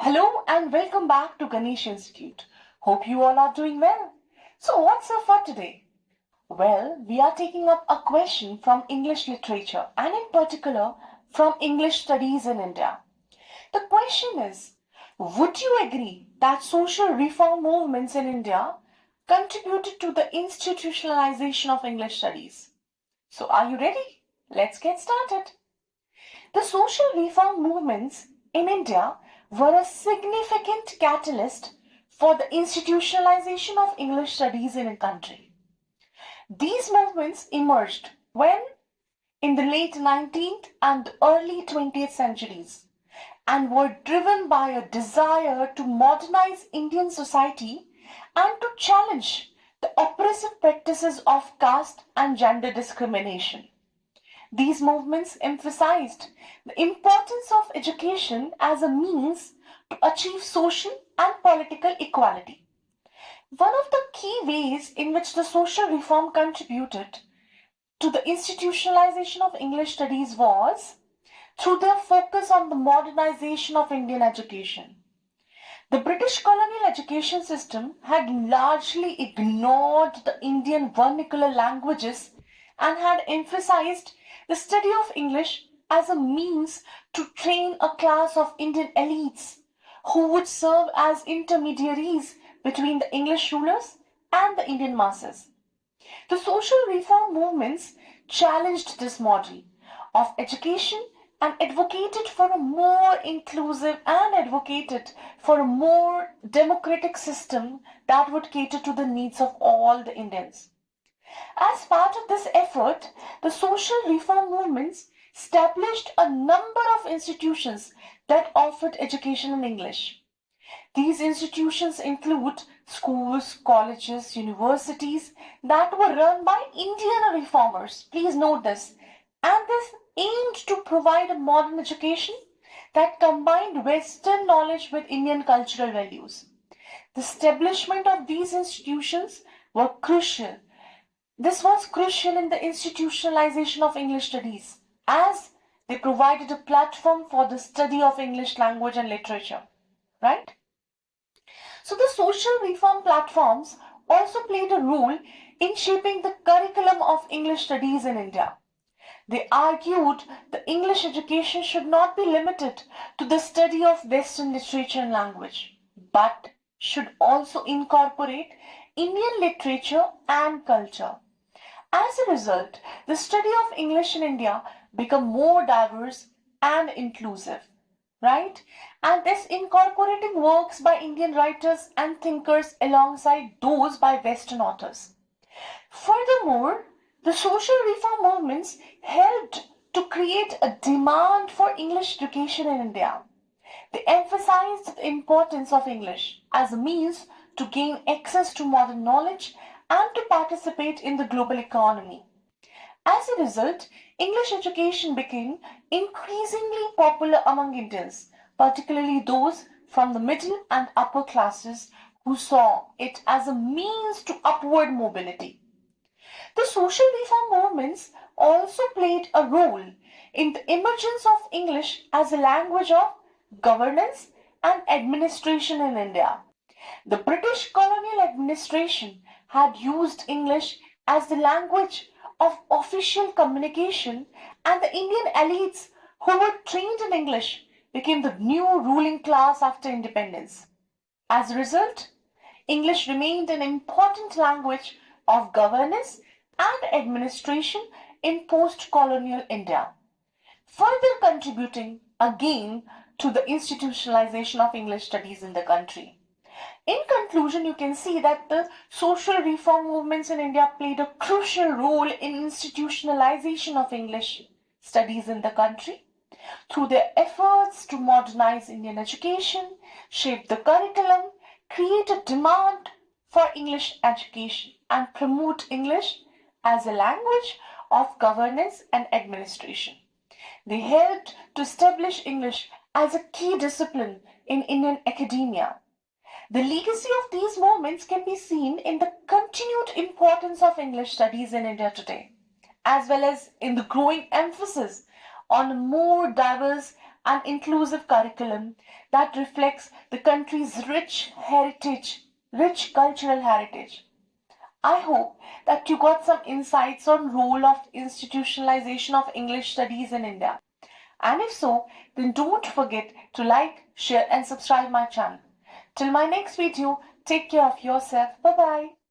Hello and welcome back to Ganesh Institute. Hope you all are doing well. So what's up for today? Well, we are taking up a question from English literature and in particular from English studies in India. The question is, would you agree that social reform movements in India contributed to the institutionalization of English studies? So are you ready? Let's get started. The social reform movements in India were a significant catalyst for the institutionalization of English studies in a country. These movements emerged when, in the late 19th and early 20th centuries, and were driven by a desire to modernize Indian society and to challenge the oppressive practices of caste and gender discrimination. These movements emphasized the importance of education as a means to achieve social and political equality. One of the key ways in which the social reform contributed to the institutionalization of English studies was through their focus on the modernization of Indian education. The British colonial education system had largely ignored the Indian vernacular languages and had emphasized the study of English as a means to train a class of Indian elites who would serve as intermediaries between the English rulers and the Indian masses. The social reform movements challenged this model of education and advocated for a more inclusive and advocated for a more democratic system that would cater to the needs of all the Indians. As part of this effort, the social reform movements established a number of institutions that offered education in English. These institutions include schools, colleges, universities that were run by Indian reformers. Please note this. And this aimed to provide a modern education that combined Western knowledge with Indian cultural values. The establishment of these institutions were crucial. This was crucial in the institutionalization of English studies as they provided a platform for the study of English language and literature, right? So the social reform platforms also played a role in shaping the curriculum of English studies in India. They argued the English education should not be limited to the study of Western literature and language, but should also incorporate Indian literature and culture. As a result, the study of English in India became more diverse and inclusive, right? And this incorporating works by Indian writers and thinkers alongside those by Western authors. Furthermore, the social reform movements helped to create a demand for English education in India. They emphasized the importance of English as a means to gain access to modern knowledge and to participate in the global economy. As a result, English education became increasingly popular among Indians, particularly those from the middle and upper classes who saw it as a means to upward mobility. The social reform movements also played a role in the emergence of English as a language of governance and administration in India. The British colonial administration had used English as the language of official communication, and the Indian elites who were trained in English became the new ruling class after independence. As a result, English remained an important language of governance and administration in post-colonial India, further contributing again to the institutionalization of English studies in the country. In conclusion, you can see that the social reform movements in India played a crucial role in institutionalization of English studies in the country through their efforts to modernize Indian education, shape the curriculum, create a demand for English education, and promote English as a language of governance and administration. They helped to establish English as a key discipline in Indian academia. The legacy of these movements can be seen in the continued importance of English studies in India today, as well as in the growing emphasis on a more diverse and inclusive curriculum that reflects the country's rich cultural heritage. I hope that you got some insights on role of institutionalization of English studies in India. And if so, then don't forget to like, share and subscribe my channel. Till my next video, take care of yourself. Bye bye.